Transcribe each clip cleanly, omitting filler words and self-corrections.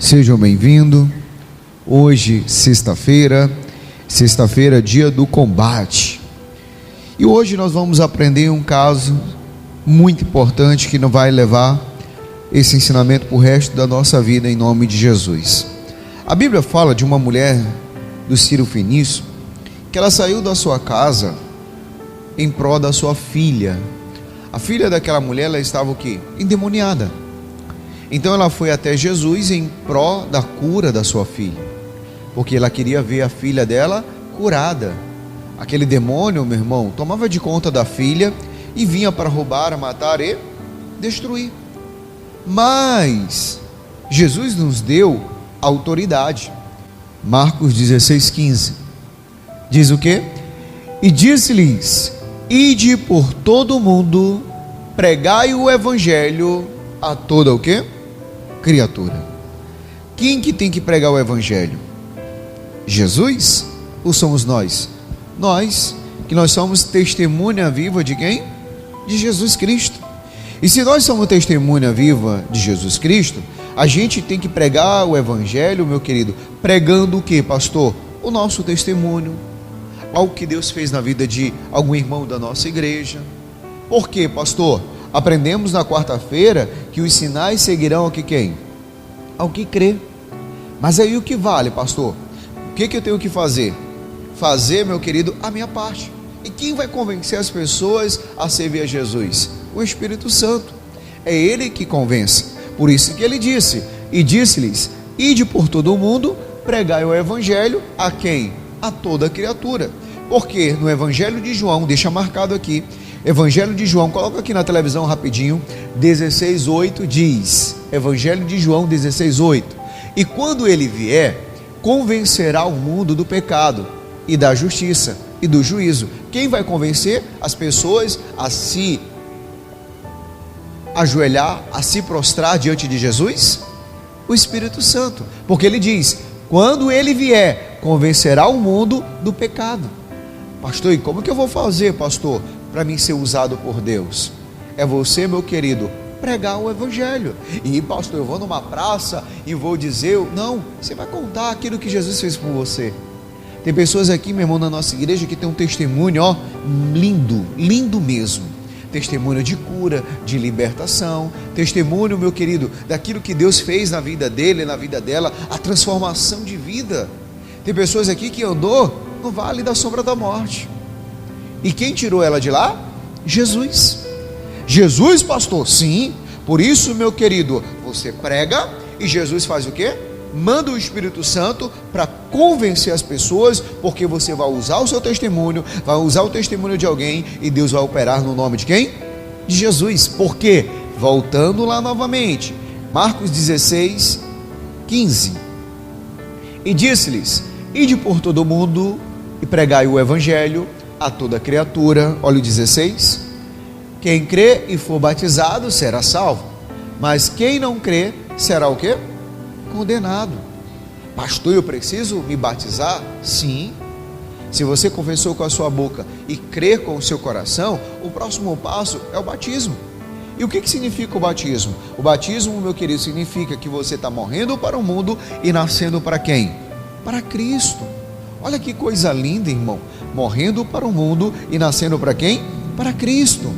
Sejam bem-vindos. Hoje, sexta-feira, dia do combate. E hoje nós vamos aprender um caso muito importante que nos vai levar esse ensinamento para o resto da nossa vida, em nome de Jesus. A Bíblia fala de uma mulher do Ciro Fenício, que ela saiu da sua casa em prol da sua filha. A filha daquela mulher, ela estava o quê? Endemoniada. Então ela foi até Jesus em prol da cura da sua filha, porque ela queria ver a filha dela curada. Aquele demônio, meu irmão, tomava de conta da filha e vinha para roubar, matar e destruir. Mas Jesus nos deu autoridade. Marcos 16:15 diz o quê? E disse-lhes: ide por todo o mundo, pregai o evangelho a toda o quê? Criatura. Quem que tem que pregar o evangelho? Jesus? Ou somos nós? Nós, que nós somos testemunha viva de quem? De Jesus Cristo. E se nós somos testemunha viva de Jesus Cristo, a gente tem que pregar o evangelho, meu querido, pregando o que, pastor? O nosso testemunho, algo que Deus fez na vida de algum irmão da nossa igreja. Por quê, pastor? Aprendemos na quarta-feira que os sinais seguirão ao que quem? Ao que crê. Mas aí o que vale, pastor? O que eu tenho que fazer? Fazer, meu querido, a minha parte. E quem vai convencer as pessoas a servir a Jesus? O Espírito Santo. É Ele que convence. Por isso que Ele disse, e disse-lhes: ide por todo o mundo, pregai o evangelho a quem? A toda criatura. Porque no Evangelho de João, deixa marcado aqui, Evangelho de João, coloca aqui na televisão rapidinho, 16:8 diz, Evangelho de João 16:8, e quando ele vier, convencerá o mundo do pecado e da justiça e do juízo. Quem vai convencer as pessoas a se ajoelhar, a se prostrar diante de Jesus? O Espírito Santo, porque ele diz, quando ele vier, convencerá o mundo do pecado. Pastor, e como que eu vou fazer, pastor, para mim ser usado por Deus? É você, meu querido, pregar o evangelho. E pastor, eu vou numa praça e vou dizer, não, você vai contar aquilo que Jesus fez por você. Tem pessoas aqui, meu irmão, na nossa igreja que tem um testemunho, ó, lindo, lindo mesmo. Testemunho de cura, de libertação, testemunho, meu querido, daquilo que Deus fez na vida dele, na vida dela, a transformação de vida. Tem pessoas aqui que andou no vale da sombra da morte. E quem tirou ela de lá? Jesus. Jesus, pastor? Sim. Por isso, meu querido, você prega e Jesus faz o quê? Manda o Espírito Santo para convencer as pessoas, porque você vai usar o seu testemunho, vai usar o testemunho de alguém e Deus vai operar no nome de quem? De Jesus. Por quê? Voltando lá novamente, Marcos 16:15. E disse-lhes: ide por todo o mundo e pregai o evangelho a toda criatura. Olha o 16. Quem crê e for batizado será salvo, mas quem não crê será o quê? Condenado. Pastor, eu preciso me batizar? Sim. Se você confessou com a sua boca e crer com o seu coração, o próximo passo é o batismo. E o que significa o batismo? O batismo, meu querido, significa que você está morrendo para o mundo e nascendo para quem? Para Cristo. Olha que coisa linda, irmão. Morrendo para o mundo e nascendo para quem? Para Cristo.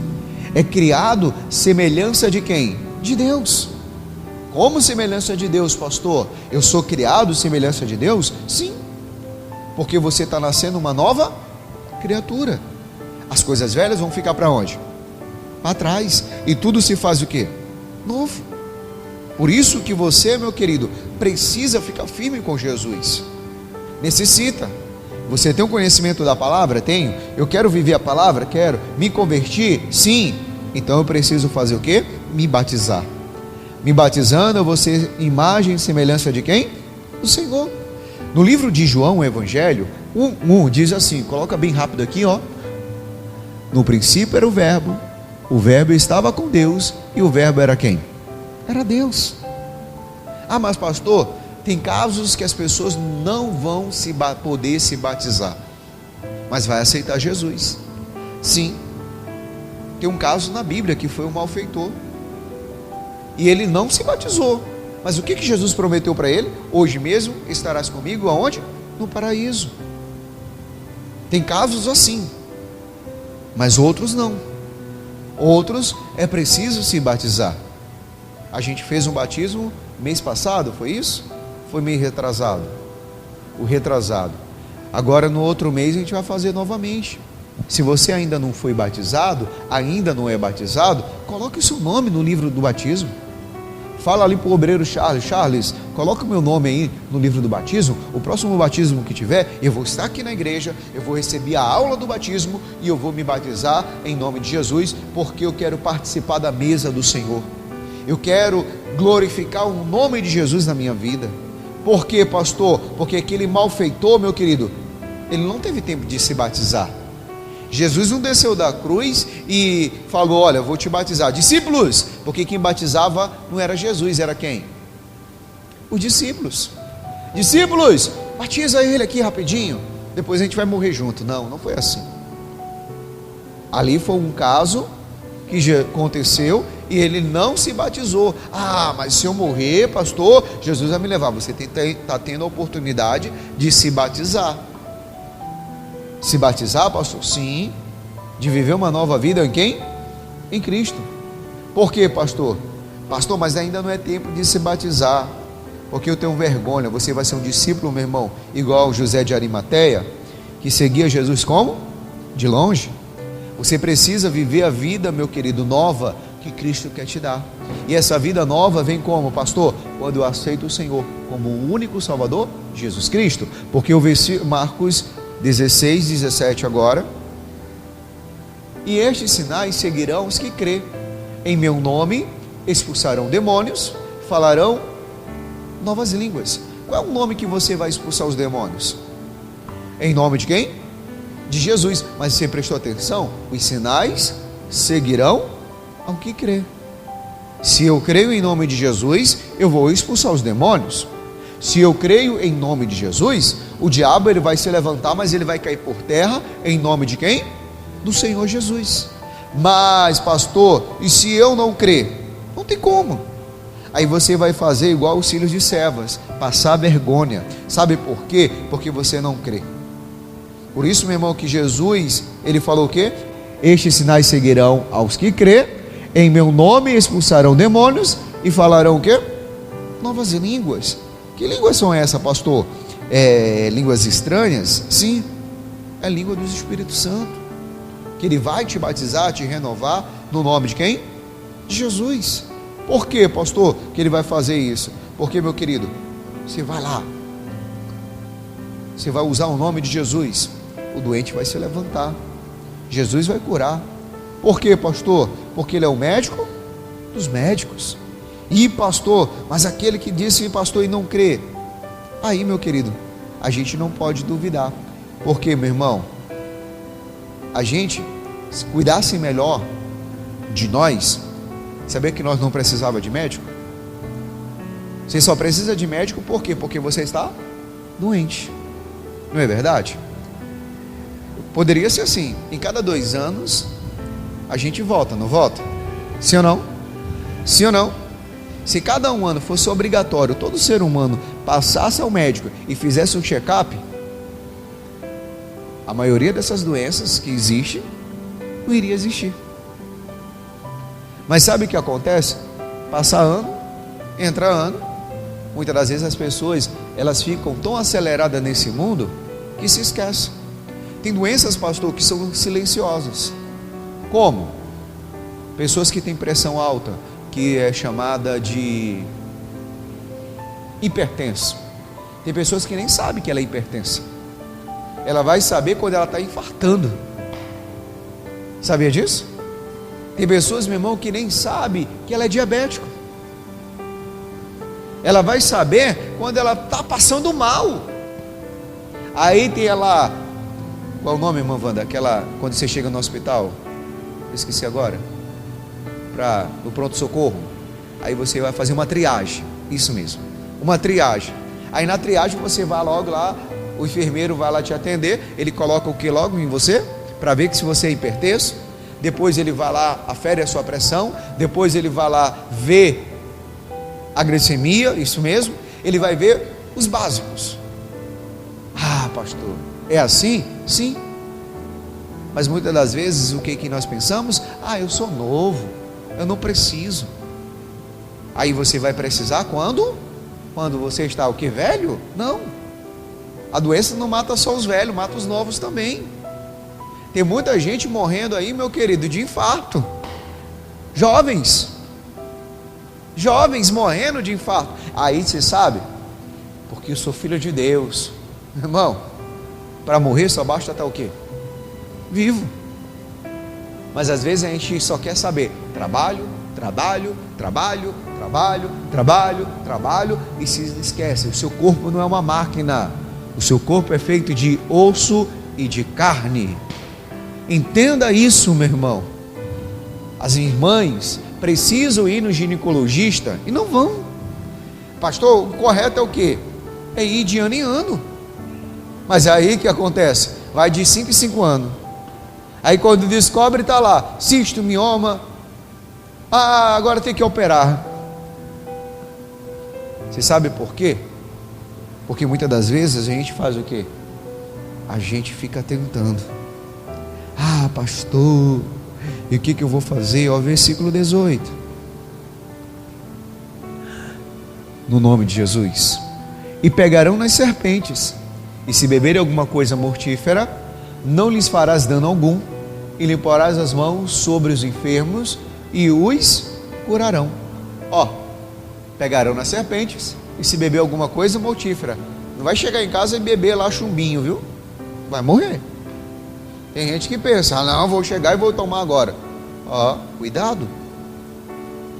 É criado semelhança de quem? De Deus. Como semelhança de Deus, pastor? Eu sou criado semelhança de Deus? Sim. Porque você está nascendo uma nova criatura. As coisas velhas vão ficar para onde? Para trás. E tudo se faz o quê? Novo. Por isso que você, meu querido, precisa ficar firme com Jesus. Necessita. Você tem um conhecimento da palavra? Tenho. Eu quero viver a palavra? Quero. Me convertir? Sim. Então eu preciso fazer o quê? Me batizar. Me batizando, eu vou ser imagem e semelhança de quem? Do Senhor. No livro de João, o Evangelho, 1 diz assim, coloca bem rápido aqui, ó. No princípio era o verbo estava com Deus, e o verbo era quem? Era Deus. Ah, mas pastor, tem casos que as pessoas não vão poder se batizar, mas vai aceitar Jesus. Sim. Tem um caso na Bíblia que foi um malfeitor, e ele não se batizou, Mas o que Jesus prometeu para ele? Hoje mesmo estarás comigo aonde? No paraíso. Tem casos assim, mas outros não. Outros é preciso se batizar. A gente fez um batismo mês passado, foi isso? Foi meio retrasado. O retrasado. Agora no outro mês a gente vai fazer novamente. Se você ainda não foi batizado, ainda não é batizado, coloque o seu nome no livro do batismo. Fala ali para o obreiro Charles, coloca o meu nome aí no livro do batismo. O próximo batismo que tiver, eu vou estar aqui na igreja, eu vou receber a aula do batismo e eu vou me batizar em nome de Jesus, porque eu quero participar da mesa do Senhor. Eu quero glorificar o nome de Jesus na minha vida. Por quê, pastor? Porque aquele malfeitor, meu querido, ele não teve tempo de se batizar. Jesus não desceu da cruz e falou: olha, vou te batizar. Discípulos, porque quem batizava não era Jesus, era quem? Os discípulos. Discípulos, batiza ele aqui rapidinho, depois a gente vai morrer junto. Não, não foi assim. Ali foi um caso que aconteceu e ele não se batizou. Ah, mas se eu morrer, pastor, Jesus vai me levar. Você está tendo a oportunidade de se batizar. Se batizar, pastor? Sim. De viver uma nova vida em quem? Em Cristo. Por quê, pastor? Pastor, mas ainda não é tempo de se batizar, porque eu tenho vergonha. Você vai ser um discípulo, meu irmão, igual José de Arimateia, que seguia Jesus como? De longe. Você precisa viver a vida, meu querido, nova que Cristo quer te dar. E essa vida nova vem como, pastor? Quando eu aceito o Senhor como o único Salvador, Jesus Cristo. Porque o versículo Marcos 16, 17 agora: e estes sinais seguirão os que crê. Em meu nome expulsarão demônios, falarão novas línguas. Qual é o nome que você vai expulsar os demônios? Em nome de quem? De Jesus. Mas você prestou atenção? Os sinais seguirão ao que crê. Se eu creio em nome de Jesus, eu vou expulsar os demônios. Se eu creio em nome de Jesus, o diabo ele vai se levantar, mas ele vai cair por terra em nome de quem? Do Senhor Jesus. Mas, pastor, e se eu não crer? Não tem como. Aí você vai fazer igual os filhos de servas, passar vergonha. Sabe por quê? Porque você não crê. Por isso, meu irmão, que Jesus, ele falou o quê? Estes sinais seguirão aos que crê, em meu nome expulsarão demônios e falarão o quê? Novas línguas. Que línguas são essas, pastor? Línguas estranhas? Sim, é a língua do Espírito Santo, que ele vai te batizar, te renovar, no nome de quem? De Jesus. Por quê, pastor, que ele vai fazer isso? Porque, meu querido, você vai lá, você vai usar o nome de Jesus, o doente vai se levantar, Jesus vai curar. Por quê, pastor? Porque ele é o médico dos médicos. E pastor, mas aquele que disse pastor e não crê, aí, meu querido, a gente não pode duvidar. Porque, meu irmão, a gente, se cuidasse melhor de nós, sabia que nós não precisava de médico? Você só precisa de médico por quê? Porque você está doente. Não é verdade? Poderia ser assim, em cada 2 anos a gente volta, não volta? Sim ou não? Sim ou não? Se cada 1 ano fosse obrigatório todo ser humano passasse ao médico e fizesse um check-up, a maioria dessas doenças que existem não iria existir. Mas sabe o que acontece? Passa ano, entra ano, muitas das vezes as pessoas elas ficam tão aceleradas nesse mundo que se esquecem. Tem doenças, pastor, que são silenciosas. Como? Pessoas que têm pressão alta, que é chamada de hipertenso. Tem pessoas que nem sabem que ela é hipertensa. Ela vai saber quando ela está infartando. Sabia disso? Tem pessoas, meu irmão, que nem sabem que ela é diabético. Ela vai saber quando ela está passando mal. Aí tem ela, qual é o nome, irmã Wanda? Aquela, quando você chega no hospital, esqueci agora, no pronto-socorro, aí você vai fazer uma triagem, isso mesmo, uma triagem. Aí na triagem você vai logo lá, o enfermeiro vai lá te atender, ele coloca o que logo em você? Para ver que se você é hipertenso. Depois ele vai lá, afere a sua pressão, depois ele vai lá ver a glicemia, isso mesmo, ele vai ver os básicos. Ah, pastor, é assim? Sim. Mas muitas das vezes o que nós pensamos? Ah, eu sou novo, eu não preciso. Aí você vai precisar quando? Quando você está o que? Velho? Não. A doença não mata só os velhos, mata os novos também. Tem muita gente morrendo aí, meu querido, de infarto. Jovens morrendo de infarto. Aí você sabe, porque eu sou filho de Deus. Irmão, para morrer só basta estar o quê? Vivo. Mas às vezes a gente só quer saber trabalho, e se esquece, o seu corpo não é uma máquina, o seu corpo é feito de osso e de carne. Entenda isso, meu irmão. As irmãs precisam ir no ginecologista e não vão. Pastor, o correto é o quê? É ir de ano em ano. Mas aí o que acontece? Vai de 5 em 5 anos. Aí quando descobre, está lá, cisto, mioma. Ah, agora tem que operar. Você sabe por quê? Porque muitas das vezes a gente faz o quê? A gente fica tentando. Ah, pastor, e o que eu vou fazer? Ó, versículo 18. No nome de Jesus. E pegarão nas serpentes, e se beberem alguma coisa mortífera, não lhes farás dano algum, e limparás as mãos sobre os enfermos, e os curarão. Ó, pegarão nas serpentes, e se beber alguma coisa mortífera, não vai chegar em casa e beber lá chumbinho, viu? Vai morrer. Tem gente que pensa, ah, não, vou chegar e vou tomar agora. Ó, cuidado.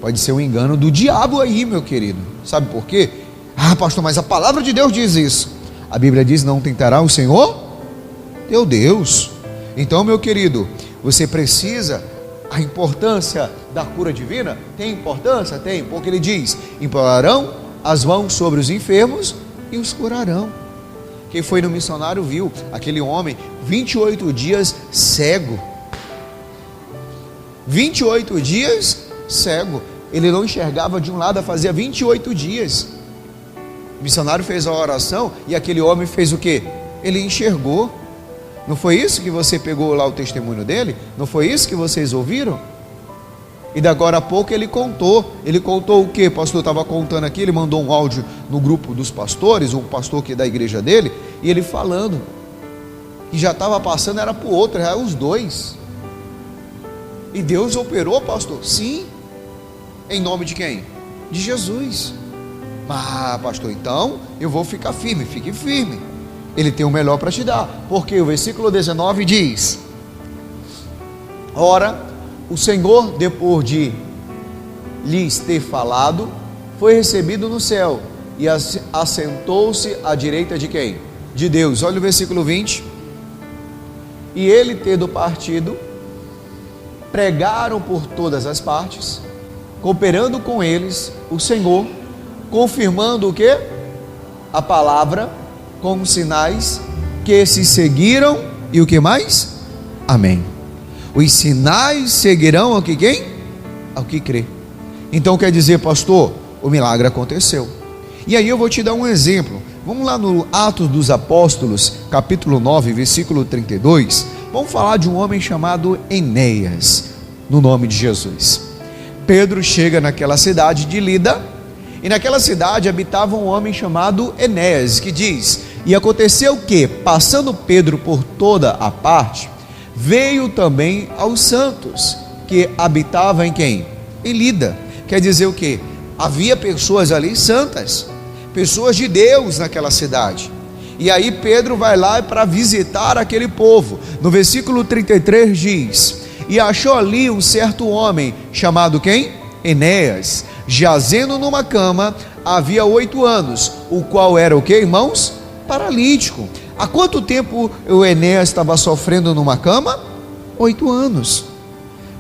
Pode ser um engano do diabo aí, meu querido. Sabe por quê? Ah, pastor, mas a palavra de Deus diz isso. A Bíblia diz, não tentará o Senhor teu Deus. Então, meu querido, você precisa, a importância da cura divina, tem importância? Tem, porque ele diz, imporarão as mãos sobre os enfermos e os curarão. Quem foi no missionário viu aquele homem 28 dias cego. 28 dias cego. Ele não enxergava de um lado, fazia 28 dias. O missionário fez a oração e aquele homem fez o quê? Ele enxergou. Não foi isso que você pegou lá o testemunho dele? Não foi isso que vocês ouviram? E de agora a pouco ele contou o que? O pastor estava contando aqui, ele mandou um áudio no grupo dos pastores, um pastor que é da igreja dele, e ele falando, que já estava passando, era para o outro, era os dois. E Deus operou, pastor? Sim. Em nome de quem? De Jesus. Ah, pastor, então eu vou ficar firme. Fique firme. Ele tem o melhor para te dar. Porque o versículo 19 diz: ora, o Senhor, depois de lhes ter falado, foi recebido no céu e assentou-se à direita de quem? De Deus. Olha o versículo 20. E ele, tendo partido, pregaram por todas as partes, cooperando com eles o Senhor, confirmando o que? A palavra, com os sinais que se seguiram, e o que mais? Amém. Os sinais seguirão ao que quem? Ao que crê. Então quer dizer, pastor, o milagre aconteceu. E aí eu vou te dar um exemplo. Vamos lá no Atos dos Apóstolos, capítulo 9, versículo 32. Vamos falar de um homem chamado Enéas, no nome de Jesus. Pedro chega naquela cidade de Lida, e naquela cidade habitava um homem chamado Enéas, que diz: e aconteceu que, passando Pedro por toda a parte, veio também aos santos, que habitavam em quem? Em Lida. Quer dizer o quê? Havia pessoas ali santas, pessoas de Deus naquela cidade. E aí Pedro vai lá para visitar aquele povo. No versículo 33 diz: e achou ali um certo homem, chamado quem? Enéas, jazendo numa cama, havia 8 anos, o qual era o que, irmãos? Paralítico. Há quanto tempo o Enéas estava sofrendo numa cama? 8 anos.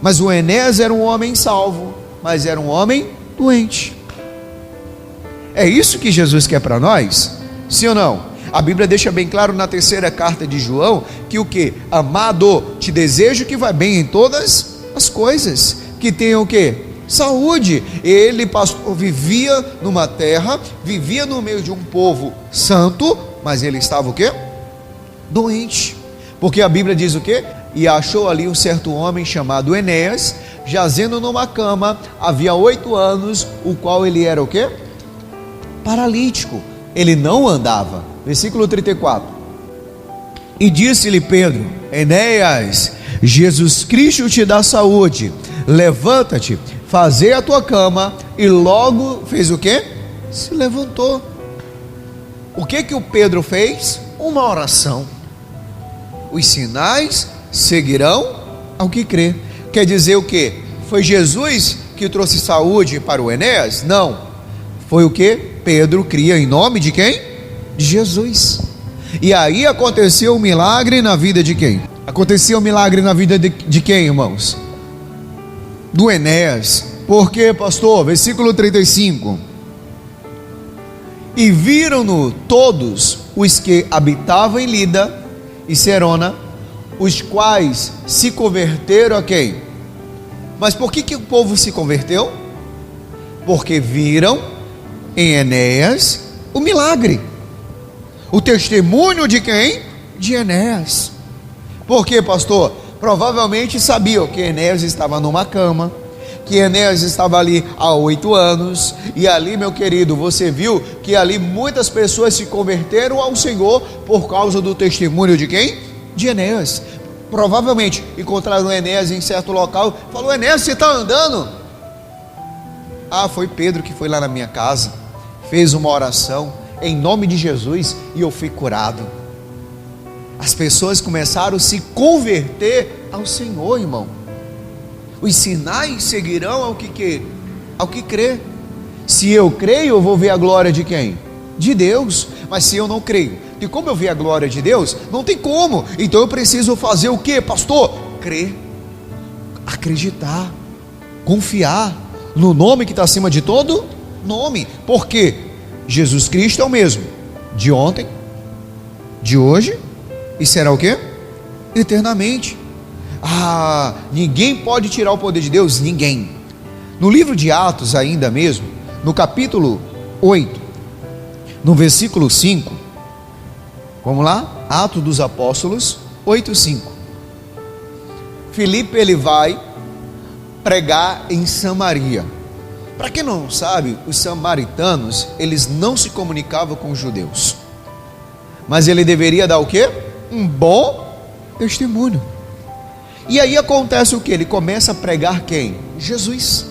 Mas o Enéas era um homem salvo, mas era um homem doente. É isso que Jesus quer para nós? Sim ou não? A Bíblia deixa bem claro na terceira carta de João, que o que? Amado, te desejo que vá bem em todas as coisas, que tenha o que? saúde. Ele, pastor, vivia numa terra, vivia no meio de um povo santo, mas ele estava o quê? Doente. Porque a Bíblia diz o quê? E achou ali um certo homem chamado Enéas, jazendo numa cama, havia 8 anos, o qual ele era o quê? Paralítico. Ele não andava. Versículo 34. E disse-lhe Pedro: Enéas, Jesus Cristo te dá saúde, levanta-te, faze a tua cama. E logo fez o quê? Se levantou. O que o Pedro fez? Uma oração. Os sinais seguirão ao que crê. Quer dizer o quê? Foi Jesus que trouxe saúde para o Enéas? Não. Foi o que? Pedro cria em nome de quem? De Jesus. E aí aconteceu um milagre na vida de quem? Aconteceu um milagre na vida de quem, irmãos? Do Enéas. Por quê, pastor? Versículo 35. E viram-no todos os que habitavam em Lida e Serona, os quais se converteram a quem? Mas por que o povo se converteu? Porque viram em Enéas o milagre, o testemunho de quem? De Enéas. Por quê, pastor? Provavelmente sabiam que Enéas estava numa cama, que Enéas estava ali há 8 anos, e ali, meu querido, você viu que ali muitas pessoas se converteram ao Senhor por causa do testemunho de quem? De Enéas. Provavelmente encontraram Enéas em certo local, falou: Enéas, você está andando? Ah, foi Pedro que foi lá na minha casa, fez uma oração em nome de Jesus e eu fui curado. As pessoas começaram a se converter ao Senhor, irmão. Os sinais seguirão ao que crê. Se eu creio, eu vou ver a glória de quem? De Deus. Mas se eu não creio, e como eu ver a glória de Deus? Não tem como. Então eu preciso fazer o que, pastor? Crer, acreditar, confiar no nome que está acima de todo nome. Porque Jesus Cristo é o mesmo de ontem, de hoje e será o que? Eternamente. Ah, ninguém pode tirar o poder de Deus, ninguém. No livro de Atos ainda mesmo, no capítulo 8, no versículo 5, vamos lá? Atos dos Apóstolos 8:5. Filipe, ele vai pregar em Samaria. Para quem não sabe, os samaritanos, eles não se comunicavam com os judeus, mas ele deveria dar o quê? Um bom testemunho. E aí acontece o que? Ele começa a pregar quem? Jesus.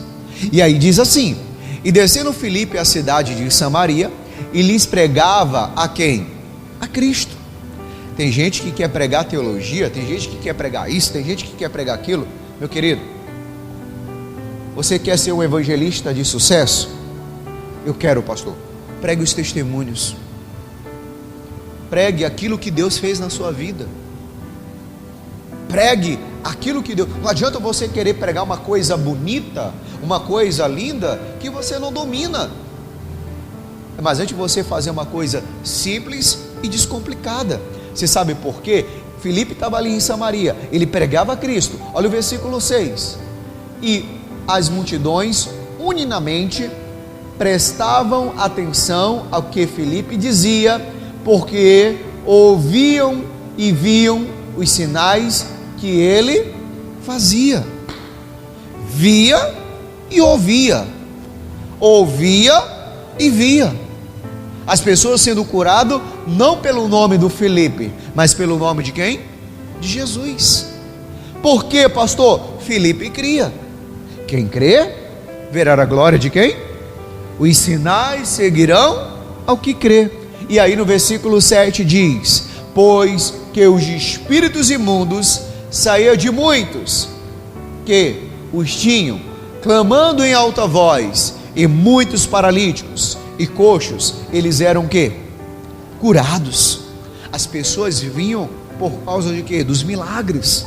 E aí diz assim: e descendo Filipe à cidade de Samaria, e lhes pregava a quem? A Cristo. Tem gente que quer pregar teologia, tem gente que quer pregar isso, tem gente que quer pregar aquilo. Meu querido, você quer ser um evangelista de sucesso? Eu quero, pastor. Pregue os testemunhos. Pregue aquilo que Deus fez na sua vida. Pregue aquilo que Deus... Não adianta você querer pregar uma coisa bonita, uma coisa linda, que você não domina. Mas antes de você fazer uma coisa simples e descomplicada. Você sabe por quê? Filipe estava ali em Samaria, ele pregava a Cristo. Olha o versículo 6. E as multidões uninamente prestavam atenção ao que Filipe dizia, porque ouviam e viam os sinais que ele fazia. Via e ouvia, ouvia e via. As pessoas sendo curadas não pelo nome do Filipe, mas pelo nome de quem? De Jesus. Por quê, pastor? Filipe cria. Quem crê, verá a glória de quem? Os sinais seguirão ao que crê. E aí no versículo 7 diz: pois que os espíritos imundos saíam de muitos que os tinham, clamando em alta voz, e muitos paralíticos e coxos, eles eram o quê? Curados. As pessoas vinham por causa de quê? Dos milagres.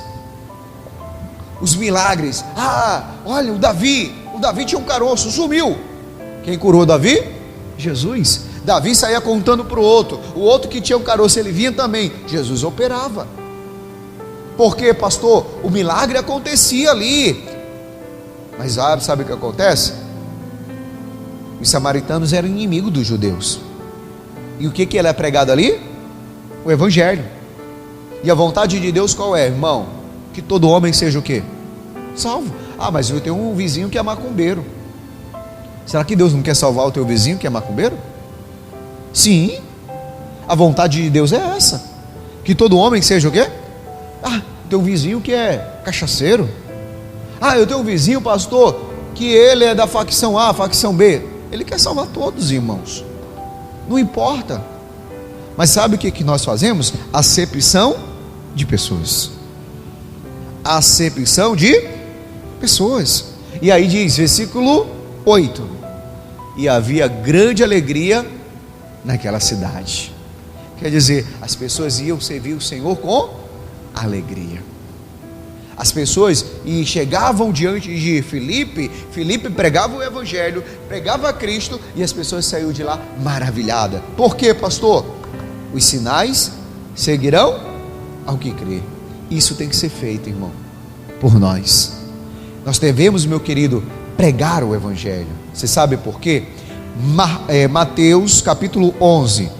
Os milagres. Ah, olha, o Davi tinha um caroço, sumiu. Quem curou Davi? Jesus. Davi saía contando para o outro que tinha um caroço, ele vinha também, Jesus operava. Por quê, pastor? O milagre acontecia ali. Mas sabe o que acontece? Os samaritanos eram inimigos dos judeus. E o que ele é pregado ali? O evangelho. E a vontade de Deus qual é, irmão? Que todo homem seja o quê? Salvo. Ah, mas eu tenho um vizinho que é macumbeiro. Será que Deus não quer salvar o teu vizinho que é macumbeiro? Sim. A vontade de Deus é essa. Que todo homem seja o quê? Ah, teu vizinho que é cachaceiro. Ah, eu tenho um vizinho, pastor, que ele é da facção A, facção B. Ele quer salvar todos, irmãos. Não importa. Mas sabe o que nós fazemos? Acepção de pessoas. Acepção de pessoas. E aí diz, versículo 8: e havia grande alegria naquela cidade. Quer dizer, as pessoas iam servir o Senhor com alegria. As pessoas chegavam diante de Filipe pregava o evangelho, pregava Cristo, e as pessoas saíram de lá maravilhadas. Por quê, pastor? Os sinais seguirão ao que crê. Isso tem que ser feito, irmão, por nós. Nós devemos, meu querido, pregar o evangelho. Você sabe por quê? Mateus capítulo 11,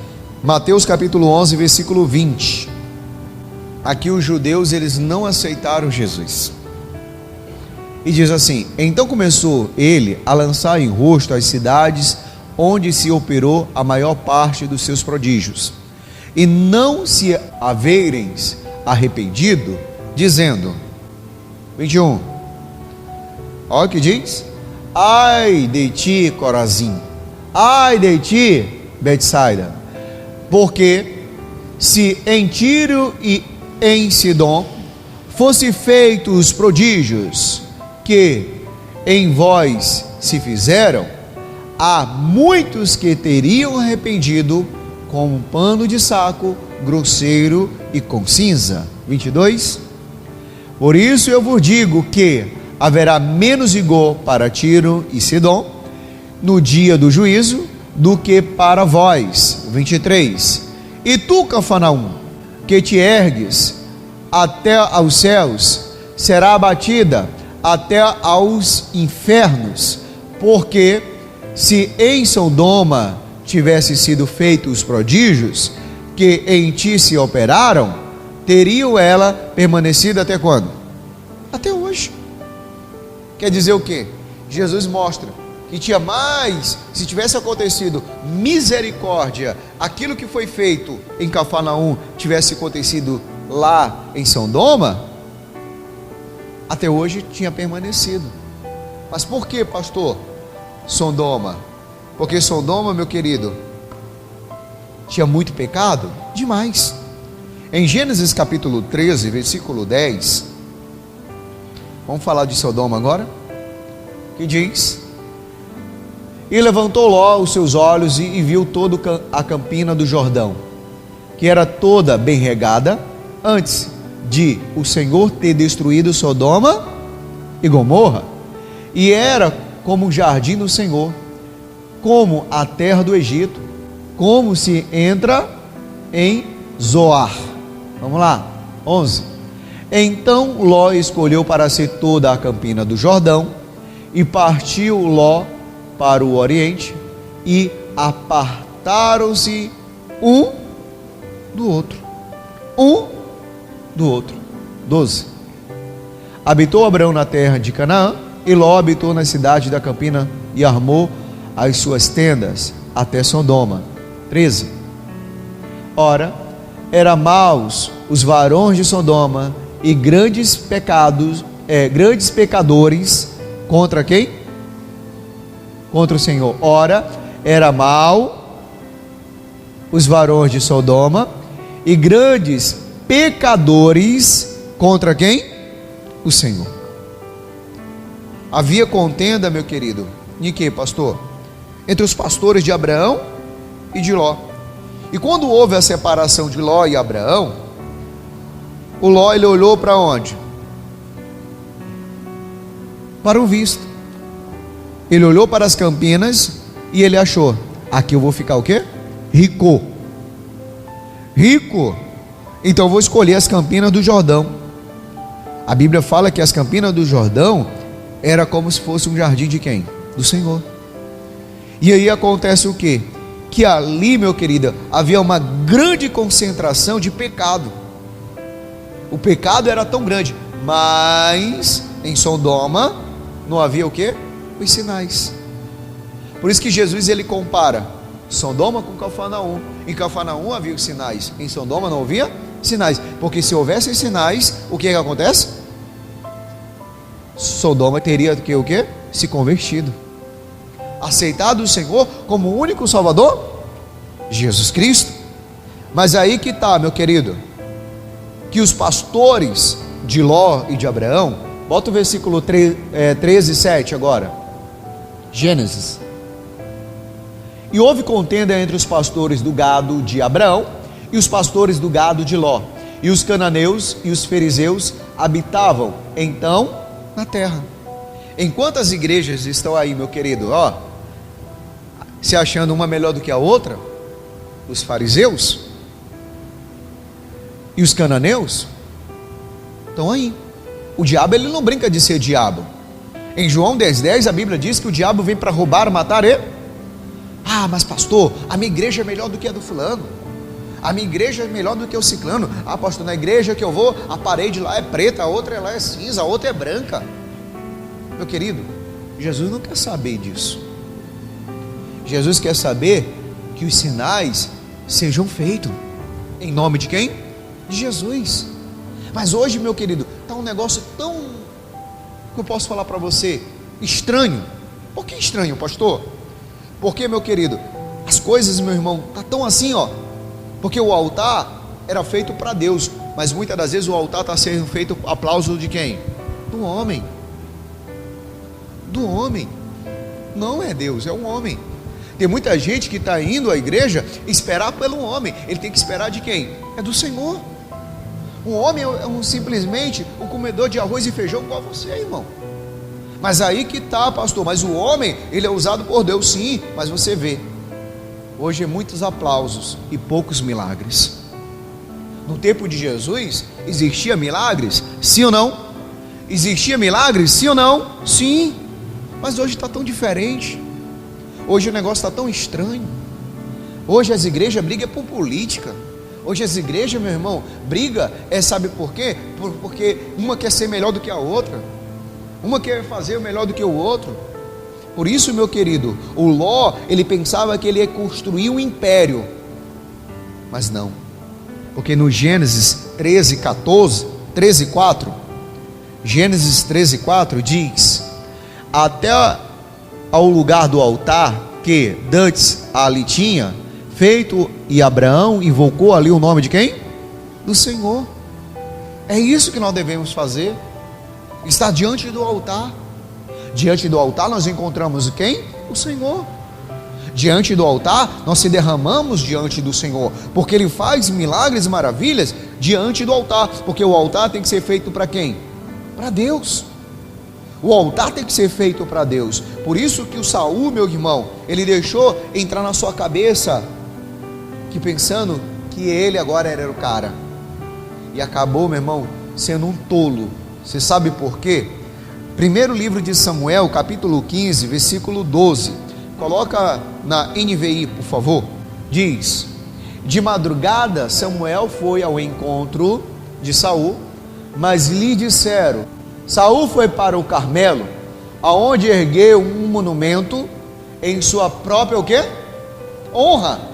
versículo 20. Aqui os judeus, eles não aceitaram Jesus. E diz assim: então começou ele a lançar em rosto as cidades onde se operou a maior parte dos seus prodígios, e não se haverem arrependido, dizendo, 21, olha o que diz: ai de ti, Corazim, ai de ti, Betsaida, porque se em Tiro e em Sidom fosse feitos os prodígios que em vós se fizeram, há muitos que teriam arrependido com um pano de saco grosseiro e com cinza. 22. Por isso eu vos digo que haverá menos rigor para Tiro e Sidom no dia do juízo do que para vós. 23. E tu, Cafarnaum, que te ergues até aos céus, será abatida até aos infernos, porque se em Sodoma tivesse sido feitos os prodígios que em ti se operaram, teriam ela permanecido até quando? Até hoje. Quer dizer o quê? Jesus mostra que tinha mais, se tivesse acontecido misericórdia, aquilo que foi feito em Cafarnaum tivesse acontecido lá em Sodoma, até hoje tinha permanecido. Mas por que, pastor, Sodoma? Porque Sodoma, meu querido, tinha muito pecado? Demais. Em Gênesis capítulo 13, versículo 10, vamos falar de Sodoma agora, que diz: e levantou Ló os seus olhos e viu toda a campina do Jordão, que era toda bem regada, antes de o Senhor ter destruído Sodoma e Gomorra, e era como o jardim do Senhor, como a terra do Egito, como se entra em Zoar. Vamos lá, 11. Então Ló escolheu para si toda a campina do Jordão, e partiu Ló para o oriente, e apartaram-se um do outro. 12. Habitou Abraão na terra de Canaã, e Ló habitou na cidade da campina, e armou as suas tendas até Sodoma. 13. Ora, eram maus os varões de Sodoma, e grandes pecadores contra quem? Contra o Senhor. Ora, era mau os varões de Sodoma, e grandes pecadores contra quem? O Senhor. Havia contenda, meu querido, de quê, pastor? Entre os pastores de Abraão e de Ló. E quando houve a separação de Ló e Abraão, o Ló, ele olhou para onde? Para o visto. Ele olhou para as campinas e ele achou: aqui eu vou ficar o quê? Rico. Então eu vou escolher as campinas do Jordão. A Bíblia fala que as campinas do Jordão era como se fosse um jardim de quem? Do Senhor. E aí acontece o quê? Que ali, meu querido, havia uma grande concentração de pecado. O pecado era tão grande, mas em Sodoma não havia o quê? Os sinais. Por isso que Jesus ele compara Sodoma com Cafarnaum. Em Cafarnaum havia os sinais, em Sodoma não havia sinais, porque se houvessem sinais, o que acontece? Sodoma teria que o quê? Se convertido, aceitado o Senhor como o único Salvador, Jesus Cristo. Mas aí que está, meu querido, que os pastores de Ló e de Abraão, bota o versículo 13, 7 agora, Gênesis. E houve contenda entre os pastores do gado de Abraão e os pastores do gado de Ló, e os cananeus e os fariseus habitavam então na terra. Enquanto as igrejas estão aí, meu querido, ó, se achando uma melhor do que a outra, os fariseus e os cananeus estão aí. O diabo ele não brinca de ser diabo. Em João 10:10 a Bíblia diz que o diabo vem para roubar, matar e... Ah, mas pastor, a minha igreja é melhor do que a do fulano, a minha igreja é melhor do que o ciclano. Ah, pastor, na igreja que eu vou, a parede lá é preta, a outra lá é cinza, a outra é branca. Meu querido, Jesus não quer saber disso. Jesus quer saber que os sinais sejam feitos em nome de quem? De Jesus. Mas hoje, meu querido, está um negócio tão, que eu posso falar para você, estranho. Por que estranho, pastor? Porque, meu querido, as coisas, meu irmão, está tão assim, ó. Porque o altar era feito para Deus, mas muitas das vezes o altar está sendo feito aplauso de quem? Do homem. Do homem. Não é Deus, é um homem. Tem muita gente que está indo à igreja esperar pelo homem. Ele tem que esperar de quem? É do Senhor. Um homem é simplesmente um comedor de arroz e feijão igual você, irmão. Mas aí que está, pastor. Mas o homem, ele é usado por Deus, sim. Mas você vê, hoje muitos aplausos e poucos milagres. No tempo de Jesus, existia milagres? Sim ou não? Existia milagres? Sim ou não? Sim. Mas hoje está tão diferente. Hoje o negócio está tão estranho. Hoje as igrejas brigam por política. Hoje as igrejas, meu irmão, briga, sabe por quê? Porque uma quer ser melhor do que a outra. Uma quer fazer melhor do que o outro. Por isso, meu querido, o Ló, ele pensava que ele ia construir um império. Mas não. Porque no Gênesis 13:4, Gênesis 13:4 diz: até ao lugar do altar que dantes ali tinha feito, e Abraão invocou ali o nome de quem? Do Senhor. É isso que nós devemos fazer. Estar diante do altar. Diante do altar nós encontramos quem? O Senhor. Diante do altar nós se derramamos diante do Senhor, porque Ele faz milagres e maravilhas diante do altar. Porque o altar tem que ser feito para quem? Para Deus. O altar tem que ser feito para Deus. Por isso que o Saul, meu irmão, ele deixou entrar na sua cabeça que pensando que ele agora era o cara, e acabou, meu irmão, sendo um tolo. Você sabe por quê? Primeiro livro de Samuel, capítulo 15, versículo 12. Coloca na NVI, por favor. Diz: de madrugada Samuel foi ao encontro de Saul, mas lhe disseram: Saul foi para o Carmelo, aonde ergueu um monumento em sua própria o quê? Honra.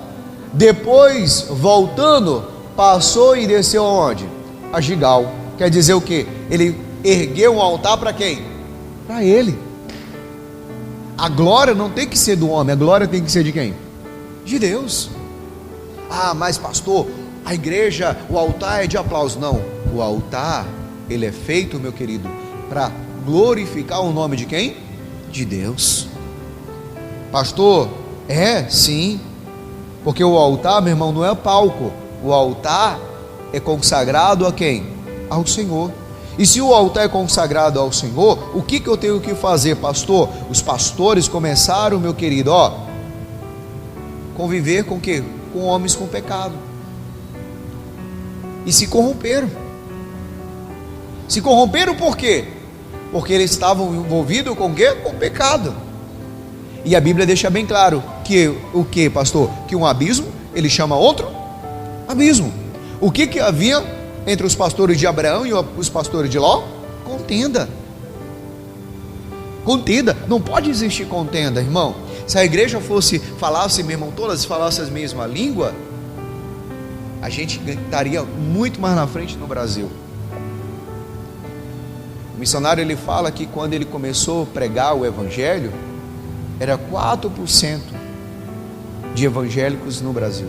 Depois, voltando, passou e desceu aonde? A Gigal. Quer dizer o quê? Ele ergueu um altar para quem? Para ele. A glória não tem que ser do homem, a glória tem que ser de quem? De Deus. Ah, mas pastor, a igreja, o altar é de aplauso. Não, o altar, ele é feito, meu querido, para glorificar o nome de quem? De Deus. Pastor, sim, porque o altar, meu irmão, não é palco. O altar é consagrado a quem? Ao Senhor. E se o altar é consagrado ao Senhor, o que eu tenho que fazer, pastor? Os pastores começaram, meu querido, conviver com o quê? Com homens com pecado. E se corromperam. Se corromperam por quê? porque eles estavam envolvidos com o quê? Com o pecado. E a Bíblia deixa bem claro que o que, pastor? Que um abismo, ele chama outro abismo. O que havia entre os pastores de Abraão e os pastores de Ló? Contenda. Contenda, não pode existir contenda, irmão. Se a igreja falasse, meu irmão, todas falassem a mesma língua, a gente estaria muito mais na frente no Brasil. O missionário, ele fala que quando ele começou a pregar o evangelho, era 4% de evangélicos no Brasil.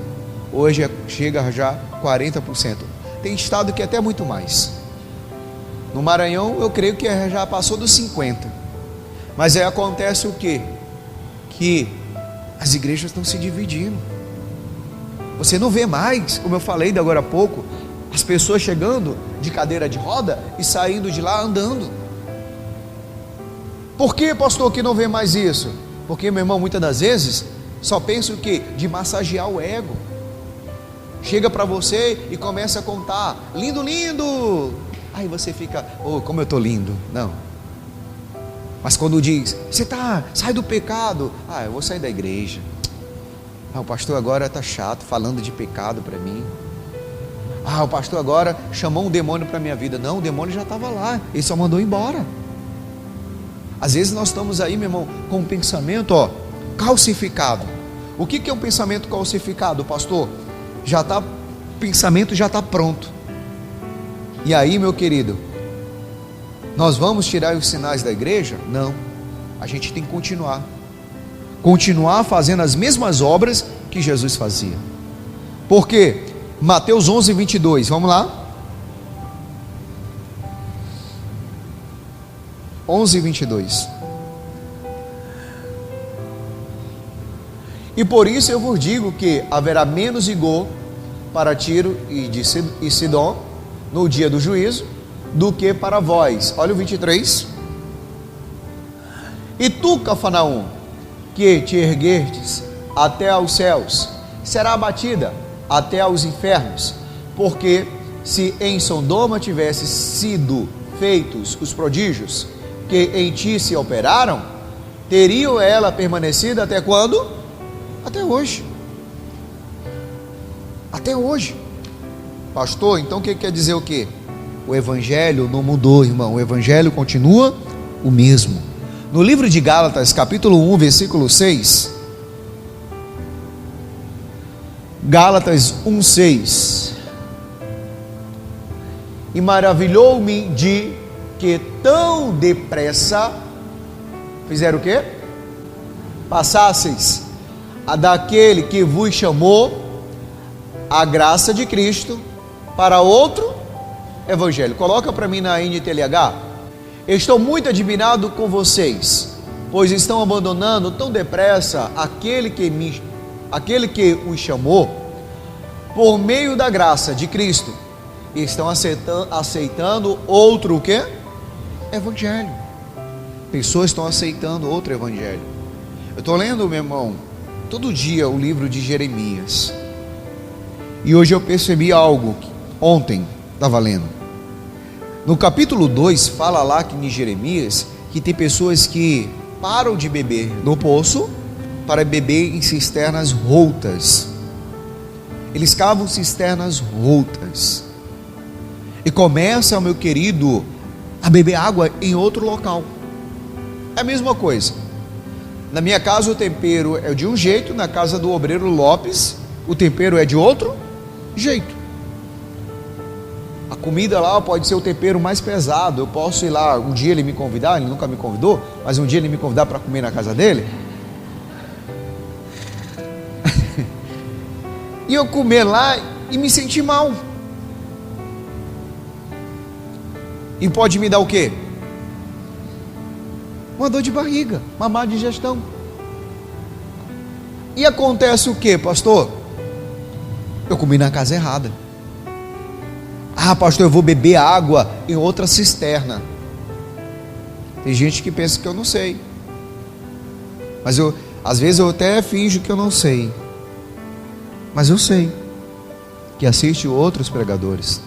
Hoje chega já 40%. Tem estado que é até muito mais. No Maranhão, eu creio que já passou dos 50%. Mas aí acontece o quê? Que as igrejas estão se dividindo. Você não vê mais, como eu falei de agora há pouco, as pessoas chegando de cadeira de roda e saindo de lá andando. Por que, pastor, que não vê mais isso? Porque, meu irmão, muitas das vezes só pensa o quê? De massagear o ego. Chega para você e começa a contar: lindo, lindo. Aí você fica: oh, como eu estou lindo. Não. Mas quando diz: sai do pecado. Ah, eu vou sair da igreja. Ah, o pastor agora está chato falando de pecado para mim. Ah, o pastor agora chamou um demônio para a minha vida. Não, o demônio já estava lá, ele só mandou embora. Às vezes nós estamos aí, meu irmão, com um pensamento calcificado. O que é um pensamento calcificado, pastor? O pensamento já está pronto. E aí, meu querido, nós vamos tirar os sinais da igreja? Não, a gente tem que continuar fazendo as mesmas obras que Jesus fazia. Por quê? Mateus 11, 22, vamos lá. 11, 22. E por isso eu vos digo que haverá menos rigor para Tiro e Sidom no dia do juízo do que para vós. Olha o 23. E tu, Cafarnaum, que te erguestes até aos céus, será abatida até aos infernos, porque se em Sodoma tivesse sido feitos os prodígios que em ti se operaram, teriam ela permanecido até quando? Até hoje. Até hoje. Pastor, então o que quer dizer o quê? O evangelho não mudou, irmão. O evangelho continua o mesmo. No livro de Gálatas, capítulo 1, versículo 6. Gálatas 1, 6. E maravilhou-me de que tão depressa fizeram o quê? Passasseis a daquele que vos chamou a graça de Cristo para outro evangelho. Coloca para mim na NTLH. Estou muito admirado com vocês, pois estão abandonando tão depressa aquele que os chamou por meio da graça de Cristo. E estão aceitando outro o quê? Evangelho. Pessoas estão aceitando outro evangelho. Eu estou lendo, meu irmão, todo dia o livro de Jeremias. E hoje eu percebi algo que ontem estava lendo. No capítulo 2 fala lá que em Jeremias que tem pessoas que param de beber no poço para beber em cisternas rotas. Eles cavam cisternas rotas e começam, meu querido, a beber água em outro local. É a mesma coisa. Na minha casa o tempero é de um jeito, na casa do obreiro Lopes o tempero é de outro jeito. A comida lá pode ser o tempero mais pesado. Eu posso ir lá, um dia ele me convidar, ele nunca me convidou, mas um dia ele me convidar para comer na casa dele. E eu comer lá e me sentir mal. E pode me dar o quê? Uma dor de barriga, uma má digestão. E acontece o quê, pastor? Eu comi na casa errada. Ah, pastor, eu vou beber água em outra cisterna. Tem gente que pensa que eu não sei. Mas às vezes eu até finjo que eu não sei. Mas eu sei. Que assiste outros pregadores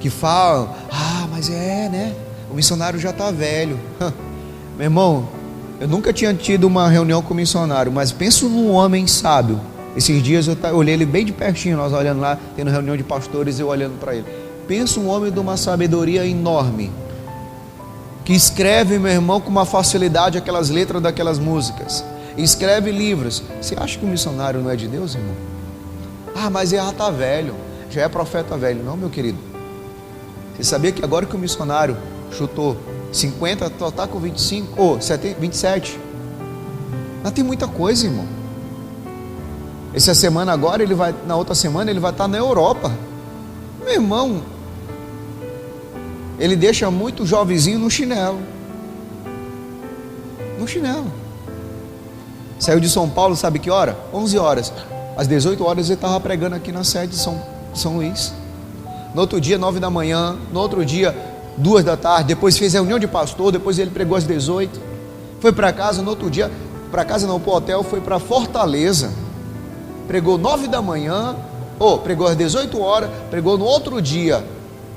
que falam: ah, mas né? o missionário já está velho. Meu irmão, eu nunca tinha tido uma reunião com o missionário, mas penso num homem sábio. Esses dias eu olhei ele bem de pertinho, nós olhando lá, tendo reunião de pastores, eu olhando para ele. Penso um homem de uma sabedoria enorme, que escreve, meu irmão, com uma facilidade aquelas letras daquelas músicas, escreve livros. Você acha que o missionário não é de Deus, irmão? Ah, mas ele já está velho, já é profeta velho. Não, meu querido, você sabia que agora que o missionário chutou 50, está com 25 ou 27? Não tem muita coisa, irmão. Essa semana agora, na outra semana ele vai estar na Europa. Meu irmão, ele deixa muito jovenzinho no chinelo. No chinelo. Saiu de São Paulo, sabe que hora? 11 horas. Às 18 horas ele estava pregando aqui na sede de São Luís. No outro dia, 9 da manhã. No outro dia, 2 da tarde. Depois fez reunião de pastor. Depois ele pregou às 18. Foi para casa. No outro dia, para casa não, para o hotel. Foi para Fortaleza. Pregou 9 da manhã. Pregou às 18 horas. Pregou no outro dia,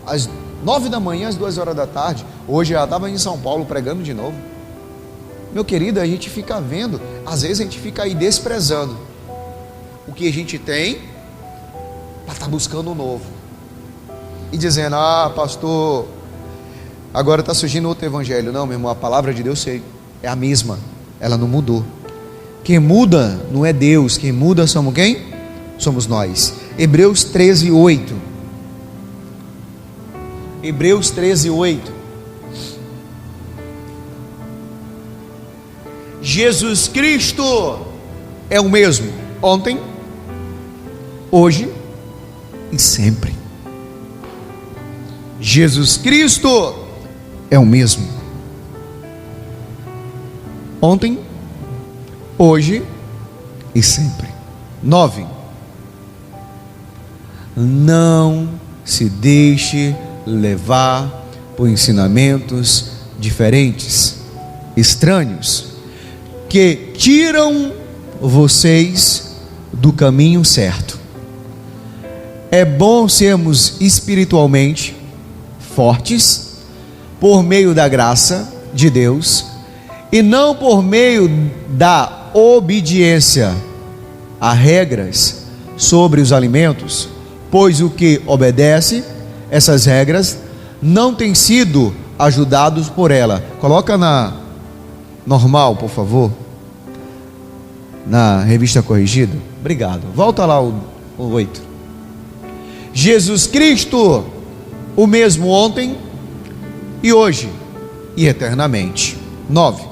às 9 da manhã, às 2 horas da tarde. Hoje já estava em São Paulo pregando de novo. Meu querido, a gente fica vendo. Às vezes a gente fica aí desprezando o que a gente tem para estar buscando o novo. E dizendo, pastor, agora está surgindo outro evangelho. Não, meu irmão, a palavra de Deus é a mesma, ela não mudou. Quem muda não é Deus, quem muda somos quem? Somos nós. Hebreus 13, 8. Hebreus 13, 8. Jesus Cristo é o mesmo ontem, hoje e sempre. Jesus Cristo é o mesmo ontem, hoje e sempre. 9. Não se deixe levar por ensinamentos diferentes, estranhos, que tiram vocês do caminho certo. É bom sermos espiritualmente fortes por meio da graça de Deus e não por meio da obediência a regras sobre os alimentos, pois o que obedece essas regras não tem sido ajudados por ela. Coloca na normal, por favor, na revista corrigida. Obrigado. Volta lá o 8. Jesus Cristo, o mesmo ontem e hoje e eternamente. 9.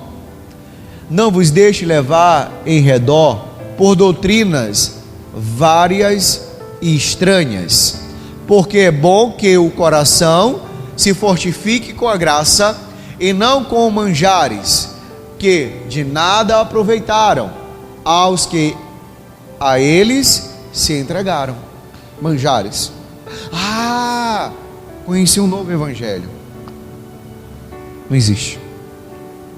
Não vos deixe levar em redor por doutrinas várias e estranhas, porque é bom que o coração se fortifique com a graça e não com manjares que de nada aproveitaram aos que a eles se entregaram. Manjares. Conheci um novo evangelho. Não existe.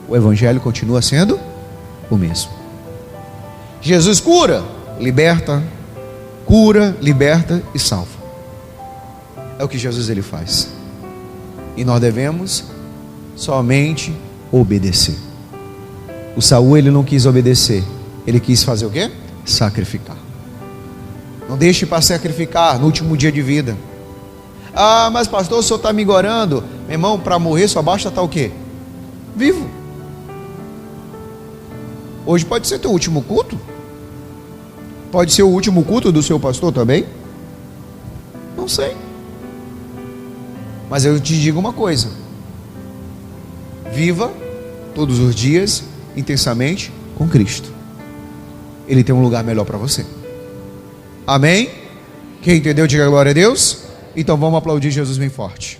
O evangelho continua sendo o mesmo. Jesus cura, liberta e salva. É o que Jesus ele faz. E nós devemos somente obedecer. O Saul ele não quis obedecer. Ele quis fazer o quê? Sacrificar. Não deixe para sacrificar no último dia de vida. Mas pastor, o senhor está me engorando. Meu irmão, para morrer só basta estar o quê? Vivo. Hoje pode ser teu último culto. Pode ser o último culto do seu pastor também. Não sei. Mas eu te digo uma coisa: viva todos os dias intensamente com Cristo. Ele tem um lugar melhor para você. Amém? Quem entendeu, diga glória a Deus. Então vamos aplaudir Jesus bem forte.